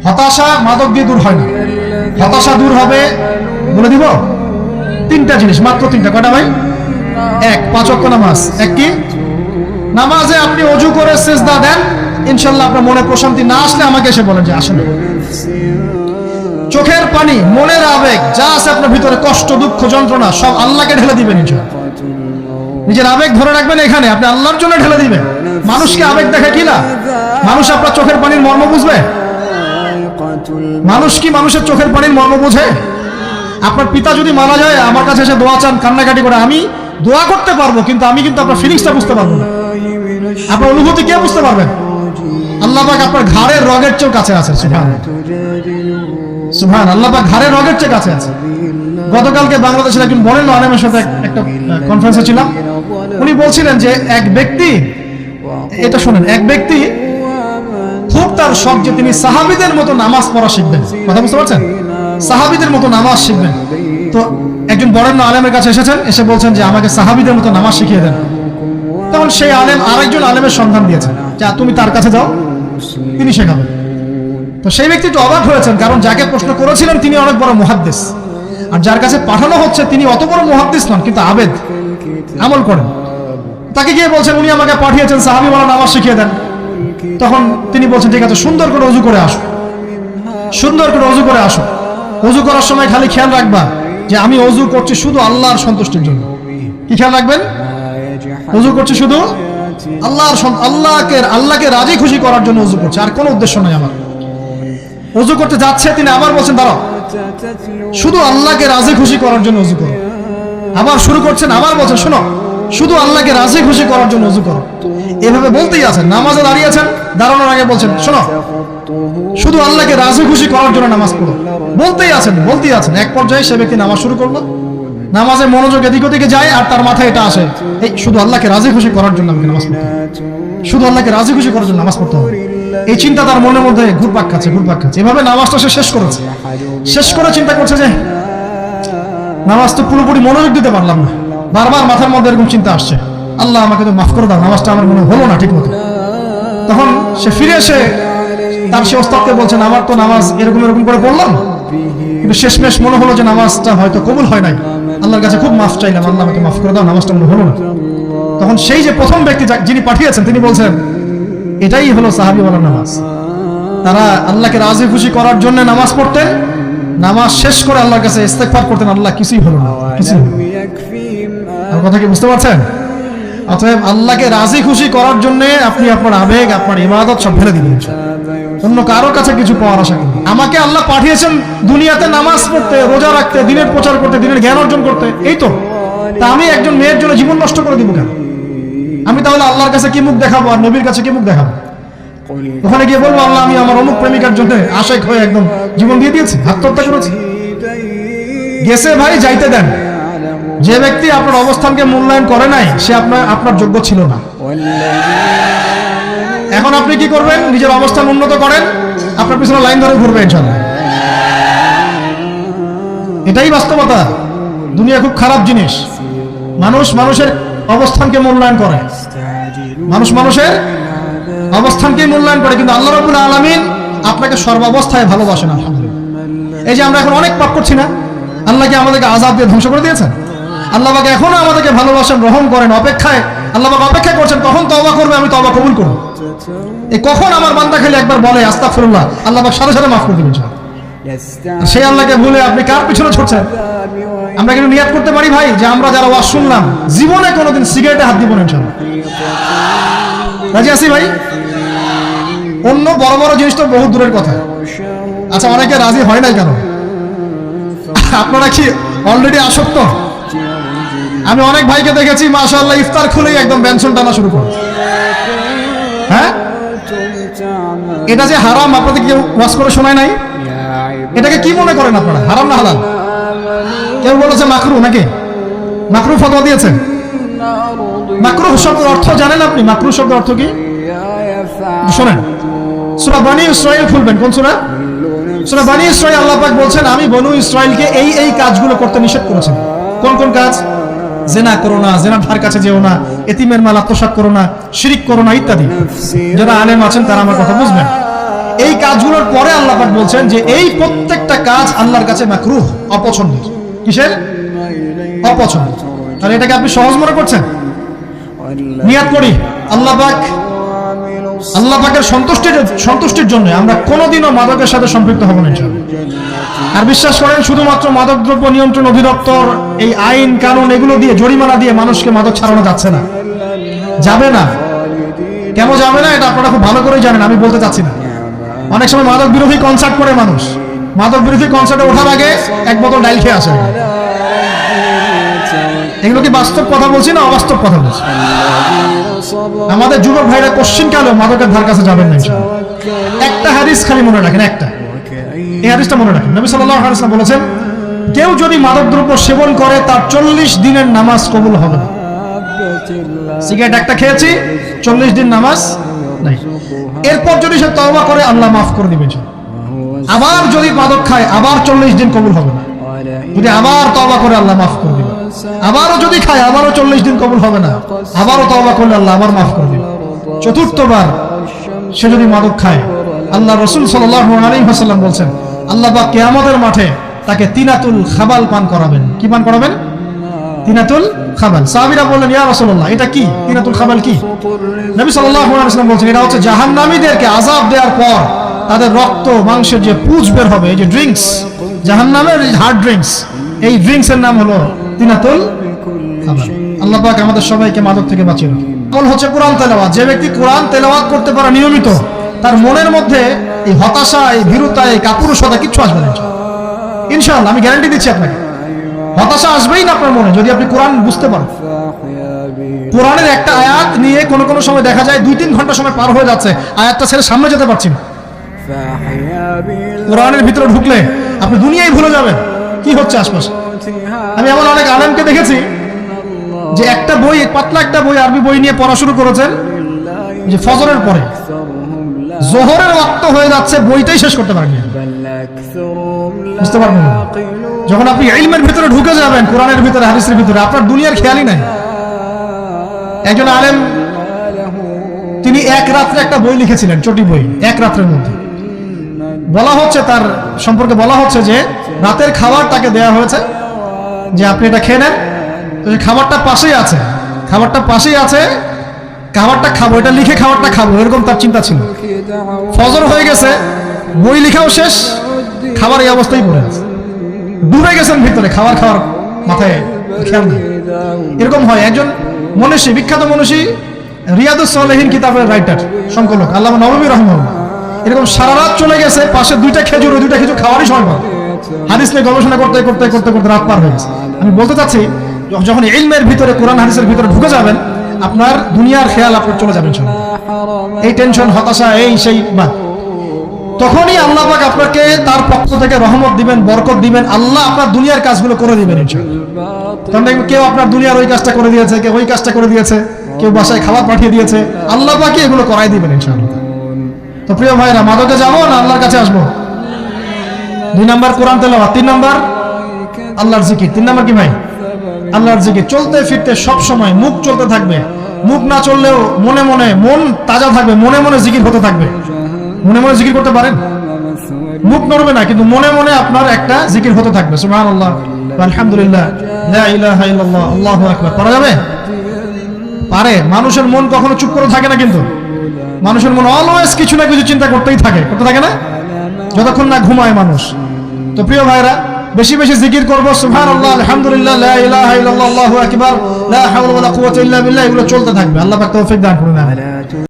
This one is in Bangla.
হতাশা মাদক দিয়ে দূর হয় না। হতাশা দূর হবে, বলে দিব, তিনটা জিনিস, মাত্র তিনটা। কয়টা ভাই? এক, 5 ওয়াক্ত নামাজ। এক কি? নামাজে আপনি ওযু করে সিজদা দেন, ইনশাআল্লাহ আপনার মনে প্রশান্তি না আসলে আমাকে এসে বলেন যে আসলে। চোখের পানি, মনের আবেগ যা আছে আপনার ভিতরে, কষ্ট, দুঃখ, যন্ত্রণা, সব আল্লাহকে ঢেলে দিবেন ইনশাআল্লাহ। নিজের আবেগ ধরে রাখবেন এখানে, আপনি আল্লাহর জন্য ঢেলে দিবেন। মানুষকে আবেগ দেখে কি না? মানুষ আপনার চোখের পানির মর্ম বুঝবে? মানুষ কি মানুষের চোখের পানির মর্ম বোঝে? আপনার পিতা যদি মারা যায়, আমার কাছে এসে দোয়া চান কান্নাকাটি করে, আমি দোয়া করতে পারবো, কিন্তু আমি কিন্তু আপনার ফিলিংসটা বুঝতে পারবো না। আপনার অনুভূতি কে বুঝতে পারবেন? আল্লাহ পাক আপনার ঘাড়ের রগের চেয়ে কাছে আছে। সুবহান, আল্লাহ পাক ঘাড়ের রগের চেয়ে কাছে আছে। গতকালকে বাংলাদেশের একজন বরেণ্য আলেমের সাথে একটা কনফারেন্সে ছিলাম। উনি বলছিলেন যে এক ব্যক্তি, এটা শুনেন, এক ব্যক্তি খুব তার শখ যে তিনি সাহাবীদের মতো নামাজ পড়া শিখবেন। কথা বুঝতে পারছেন? সাহাবীদের মতো নামাজ শিখবেন। তো একজন বরেণ্য আলেমের কাছে এসেছেন, এসে বলছেন যে আমাকে সাহাবীদের মতো নামাজ শিখিয়ে দেন। তখন সেই আলেম আরেকজন আলেমের সন্ধান দিয়েছেন, যা তুমি তার কাছে যাও, তিনি শেখাবেন। তো সেই ব্যক্তি একটু অবাক হয়েছেন, কারণ যাকে প্রশ্ন করেছিলেন তিনি অনেক বড় মুহাদ্দিস, আর যার কাছে পাঠানো হচ্ছে তিনি অত বড় মুহাদ্দিস নন, কিন্তু আবেদ, আমল করেন। তাকে গিয়ে বলছেন উনি আমাকে পাঠিয়েছেন সাহাবী বলা নামাজ শিখিয়ে দেন। তখন তিনি বলছেন ঠিক আছে, সুন্দর করে ওযু করে আসো, সুন্দর করে ওযু করে আসো। ওযু করার সময় খালি খেয়াল রাখবা যে আমি ওযু করছি শুধু আল্লাহর সন্তুষ্টির জন্য। কি খেয়াল রাখবেন? ওযু করছি শুধু আল্লাহকে রাজি খুশি করার জন্য ওযু করছে, আর কোনো উদ্দেশ্য নাই আমার। ওযু করতে যাচ্ছে, তিনি আবার বলছেন দাঁড়াও, শুধু আল্লাহকে রাজি খুশি করার জন্য ওযু করো। আবার শুরু করছেন, আবার বলছেন শোনো, শুধু আল্লাহকে রাজি খুশি করার জন্য ওযু করো। এভাবে বলতেই আছেন, নামাজে দাঁড়িয়েছেন, দাঁড়ানোর আগে বলছেন শোনো, শুধু আল্লাহকে রাজি খুশি করার জন্য নামাজ পড়ো। বলতেই আছেন। এক পর্যায়ে সে ব্যক্তি নামাজ শুরু করলো, নামাজে মনোযোগ এদিক ওদিকে যায়, আর তার মাথায় এটা আসে, এই শুধু আল্লাহকে রাজি খুশি করার জন্য আমাকে নামাজ পড়তে হবে, শুধু আল্লাহকে রাজি খুশি করার জন্য নামাজ পড়তে হবে। এই চিন্তা তার মনের মধ্যে ঘুরপাক খাচ্ছে। এভাবে নামাজটা সে শেষ করেছে। শেষ করে চিন্তা করছে যে নামাজ তো পুরোপুরি মনোযোগ দিতে পারলাম না। বারবার মাথার মধ্যে এরকম চিন্তা আসছে, আল্লাহ আমাকে তো মাফ করে দাও, নামাজটা আমার মনে হলো না ঠিক মতো। তখন সে ফিরে এসে তার সে ওস্তাদকে বলছেন আমার তো নামাজ এরকম করে পড়লাম, কিন্তু শেষমেশ মনে হলো যে নামাজটা হয়তো কবুল হয় নাই, আল্লাহর কাছে খুব মাফ চাইলাম, আল্লাহ আমাকে মাফ করে দাও, নামাজটা মনে হলো না। তখন সেই যে প্রথম ব্যক্তি যিনি পাঠিয়েছেন তিনি বলছেন এটাই হলো সাহাবী ওয়ালা নামাজ। তারা আল্লাহকে রাজি খুশি করার জন্য নামাজ পড়তেন, নামাজ শেষ করে আল্লাহর কাছে ইস্তেগফার করতেন, আল্লাহ কিছুই হলো না, কিছুই হলো না। আমার কথা কি বুঝতে পারছেন? অতএব আল্লাহকে রাজি খুশি করার জন্য আপনি আপনার আবেগ, আপনার ইবাদত সব ফেলে দিবেন, অন্য কারোর কাছে কিছু পাওয়ার আশা করি। আমাকে আল্লাহ পাঠিয়েছেন দুনিয়াতে নামাজ পড়তে, রোজা রাখতে, দিনের প্রচার করতে, দিনের জ্ঞান অর্জন করতে, এই তো। তা আমি একজন মেয়ের জন্য জীবন নষ্ট করে দিব কেন? আমি তাহলে আল্লাহর কাছে কি মুখ দেখাবো, আর নবীর কাছে কি মুখ দেখাবো? ওখানে গিয়ে বলবো আল্লাহ আমি আমার অমুক প্রেমিকার জন্য আশেক হয়ে একদম জীবন দিয়ে দিয়েছি, আত্মহত্যা করেছি। গেছে ভাই, যাইতে দেন। যে ব্যক্তি আপনার অবস্থানকে মূল্যায়ন করে নাই সে আপনার যোগ্য ছিল না। এখন আপনি কি করবেন? নিজের অবস্থান উন্নত করেন, আপনার পিছনে লাইন ধরে ঘুরবে ইনশাআল্লাহ। এটাই বাস্তবতা। দুনিয়া খুব খারাপ জিনিস। মানুষের অবস্থানকে মূল্যায়ন করে, মানুষের অবস্থানকে মূল্যায়ন করে, কিন্তু আল্লাহ রাব্বুল আলামিন আপনাকে সর্বাবস্থায় ভালোবাসেন। আলহামদুলিল্লাহ। এই যে আমরা এখন অনেক পাপ করছি না, আল্লাহ কি আমাদেরকে আযাব দিয়ে ধ্বংস করে দিয়েছেন? আল্লাহ পাক এখনো আমাদেরকে ভালোবাসেন, রহম করেন, আল্লাহ পাক অপেক্ষা করছেন কখন তওবা করবে, আমি তওবা কবুল করব। এই কখন আমার বান্দা খালি একবার বলে আস্তাগফিরুল্লাহ, আল্লাহ পাক সাথে সাথে মাফ করে দিবেন। সেই আল্লাহকে ভুলে আপনি কার পিছনে ছুটছেন? আমরা কিন্তু নিয়াত করতে পারি ভাই যে আমরা যারা ওয়াজ শুনলাম জীবনে কোনোদিন সিগারেটে হাত দিব না ইনশাআল্লাহ। রাজি আছি ভাই? অন্য বড় বড় জিনিস তো বহু দূরের কথা। আচ্ছা, অনেকে রাজি হয় নাই কেন? আপনারা কি অলরেডি আসক্ত? আমি অনেক ভাইকে দেখেছি মাশাআল্লাহ ইফতার খুলেই একদম বেনসন টানা শুরু করে। হ্যাঁ, এটা যে হারাম আপনাদের কেউ ওয়াজ করে শোনায় নাই? এটাকে কি মনে করেন আপনারা, হারাম না হালাল? কেউ বলেছে মাকরুহ, নাকি মাকরুহ ফতোয়া দিয়েছেন? মাকরুহ শব্দের অর্থ জানেন আপনি? মাকরুহ শব্দের অর্থ কি শোনেন, সূরা বনী ইসরাঈল খুলবেন। কোন সূরা? সূরা বনী ইসরাঈল। আল্লাহ পাক বলছেন আমি বনু ইসরাঈলকে এই কাজগুলো করতে নিষেধ করেছেন। কোন কাজ? জিনা করো না, জিনার ধার কাছে যেও না, এতিমের মাল আত্মসাৎ করো না, শিরক করো না ইত্যাদি। যারা আলেম আছেন তারা আমার কথা বুঝবেন। এই কাজগুলোর পরে আল্লাহ পাক বলছেন যে এই প্রত্যেকটা কাজ আল্লাহর কাছে মাকরুহ, অপছন্দের। কিসের? অপছন্দ। তাহলে এটাকে আপনি সহজ মনে করছেন? নিয়াত করি আল্লাহ পাকের সন্তুষ্টির জন্য আমরা কোনোদিনও মাদকের সাথে সম্পৃক্ত হব না ইনশাআল্লাহ। আর বিশ্বাস করেন, শুধুমাত্র মাদকদ্রব্য নিয়ন্ত্রণ অধিদপ্তর এই আইন কানুন এগুলো দিয়ে, জরিমানা দিয়ে মানুষকে মাদক ছাড়ানো যাচ্ছে না, যাবে না। কেন যাবে না এটা আপনারা খুব ভালো করেই জানেন, আমি বলতে চাচ্ছি না। অনেক সময় মাদক বিরোধী কনসার্ট করে মানুষ, মাদক বিরোধী কনসার্টে ওঠার আগে এক বোতল ডাইল খেয়ে আসে। এগুলো কি বাস্তব কথা বলছি না অবাস্তব কথা বলছি? আমাদের যুবক ভাইরা কোশ্চিন কালেও মাদকের ধার কাছে যাবেন না। একটা হাদিস খালি মনে রাখেন, এই হাদিসটা মনে রাখেন। নবী সাল্লাল্লাহু আলাইহি ওয়াসাল্লাম বলেছেন, কেউ যদি মাদকদ্রব্য সেবন করে তার 40 দিনের নামাজ কবুল হবে না। সিগারেট একটা খেয়েছি, 40 দিন নামাজ নাই। এরপর যদি সে তওবা করে আল্লাহ মাফ করে দিবেন। আবার যদি মাদক খায় আবার 40 দিন কবুল হবে না। যদি আবার তওবা করে আল্লাহ মাফ করে দিবেন। আবারও যদি খায় আবারও 40 দিন কবুল হবে না। আবারও তওবা করলে আল্লাহ আবার মাফ করে দিবেন। চতুর্থবার সে যদি মাদক খায়, আল্লাহ রাসূল সাল্লাল্লাহু আলাইহি ওয়াসাল্লাম বলছেন, আল্লাহ পাক কিয়ামতের মাঠে তাকে তিনাতুল খাবাল পান করাবেন। কি পান করাবেন? তিনাতুল খাবাল। সাহাবীরা বললেন, ইয়া রাসূলুল্লাহ, এটা কি তিনাতুল খাবাল? কি? নবী সাল্লাল্লাহু আলাইহি ওয়াসাল্লাম বলছেন, এটা হচ্ছে জাহান্নামীদেরকে আযাব দেওয়ার পর তাদের রক্ত মাংসের যে পুঁজ বের হবে, এই যে ড্রিঙ্কস, জাহান্নামের হার্ড ড্রিঙ্কস, এই ড্রিঙ্কস এর নাম হলো তিনাতুল খাবাল। আল্লাহ পাক আমাদের সবাইকে মাদক থেকে বাঁচিয়ে রাখুন। আমল হচ্ছে কোরআন তেলাওয়াত। যে ব্যক্তি কোরআন তেলাওয়াত করতে পারে নিয়মিত, তার মনের মধ্যে এই হতাশা, এই ভীরুতা, এই কাপুরুষতা কিচ্ছু আসবে না ইনশাআল্লাহ। আমি গ্যারান্টি দিচ্ছি আপনাকে, হতাশা আসবেই না আপনার মনে, যদি আপনি কোরআন বুঝতে পারেন। কোরআনের একটা আয়াত নিয়ে কোনো কোনো সময় দেখা যায় 2-3 ঘন্টা সময় পার হয়ে যাচ্ছে, আয়াতটা ছেড়ে সামনে যেতে পারছি না। কোরআনের ভিতরে ঢুকলে আপনি দুনিয়ায় ভুলে যাবেন কি হচ্ছে আশপাশে। আমি এমন অনেক আলেমকে দেখেছি যে একটা বই, পাতলা একটা বই, আরবি বই নিয়ে পড়া শুরু করেছেন, যে ফজরের পরে জোহরের ওয়াক্ত হয়ে যাচ্ছে, বইটাই শেষ করতে পারেননি। বুঝতে পারবেন না। যখন আপনি ইলমের ভিতরে ঢুকে যাবেন, কোরআনের ভিতরে, হাদিসের ভিতরে, আপনার দুনিয়ার খেয়ালই নাই। একজন আলেম, তিনি এক রাত্রে একটা বই লিখেছিলেন, চটি বই, এক রাত্রের মধ্যে। বলা হচ্ছে, তার সম্পর্কে বলা হচ্ছে যে রাতের খাবার তাকে দেয়া হয়েছে, যে আপনি এটা খেয়ে নেন। খাবারটা পাশেই আছে, খাবারটা খাবো, এটা লিখে খাবারটা খাবো, এরকম তার চিন্তা ছিল। ফজর হয়ে গেছে, বই লিখাও শেষ, খাবার এই অবস্থায় পড়ে আছে, ডুবে গেছেন ভিতরে, খাওয়ার মাথায় খেয়াল নেই। এরকম হয়। একজন মনীষী, বিখ্যাত মনীষী, রিয়াদুস সালেহিন কিতাবের রাইটার, সংকলক আল্লামা নববী রাহিমাহুল্লাহ, এরকম সারা রাত চলে গেছে, পাশে দুইটা খেজুর খাওয়ারই সময় পাবে। হাদিস নিয়ে গবেষণা করতে করতে করতে করতে রাত পার হয়ে গেছে। আমি বলতে চাচ্ছি, যখন ইলমের ভিতরে, কোরআন হাদিসের ভিতরে ঢুকে যাবেন, আপনার দুনিয়ার খেয়াল আপনার চলে যাবেন। এই টেনশন, হতাশা, এই সেই বাদ, তখনই আল্লাহ পাক আপনাকে তার পক্ষ থেকে রহমত দিবেন, বরকত দিবেন। আল্লাহ আপনার দুনিয়ার কাজগুলো করে দিবেন ইনশাআল্লাহ। তখন দেখবেন কেউ আপনার দুনিয়ার ওই কাজটা করে দিয়েছে, কেউ ওই কাজটা করে দিয়েছে, কেউ বাসায় খাবার পাঠিয়ে দিয়েছে, আল্লাহ পাকই এগুলো করাই দিবেন ইনশাআল্লাহ। তো প্রিয় ভাইরা, মাদকে যাবো না আল্লাহর কাছে আসবো? 2 নাম্বার কোরআন তেলাওয়াত, 3 নাম্বার আল্লাহর জিকির। 3 নাম্বার কি ভাই? আল্লাহর জিকির। চলতে ফিরতে সব সময় মুখ চলতে থাকবে, মুখ না চললেও মনে মনে মন তাজা থাকবে, মনে মনে জিকির হতে থাকবে। মনে মনে জিকির করতে পারেন? মুখ নড়বে না, কিন্তু মনে মনে আপনার একটা জিকির হতে থাকবে। সুবহানাল্লাহ, আলহামদুলিল্লাহ, লা ইলাহা ইল্লাল্লাহ, আল্লাহু আকবার। পারা যাবে? পারে। মানুষের মন কখনো চুপ করে থাকে না, কিন্তু মানুষের মন অলওয়েজ কিছু না কিছু চিন্তা করতেই থাকে, করতে থাকে না, যতক্ষণ না ঘুমায় মানুষ। তো প্রিয় ভাইরা, বেশি বেশি জিকির করবো। সুবহানাল্লাহ, আলহামদুলিল্লাহ, লা ইলাহা ইল্লাল্লাহ, আল্লাহু আকবার, লা হাওলা ওয়ালা কুওয়াতা ইল্লা বিল্লাহ, এগুলো চলতে থাকবে। আল্লাহ পাক তৌফিক দান করুন।